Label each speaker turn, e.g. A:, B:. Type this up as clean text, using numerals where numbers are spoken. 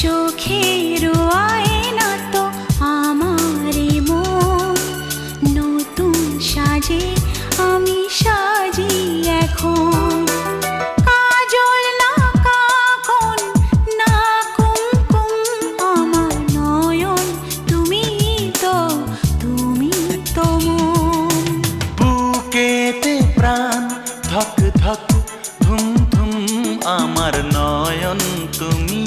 A: চোখের আয়না তো আমারই মন, নতুন সাজে আমি সাজি এখন। কাজল না কাকন না কুমকুম, আমার নয়ন তুমি তো মন।
B: বুকেতে প্রাণ ধক ধক ধুম ধুম, আমার নয়ন তুমি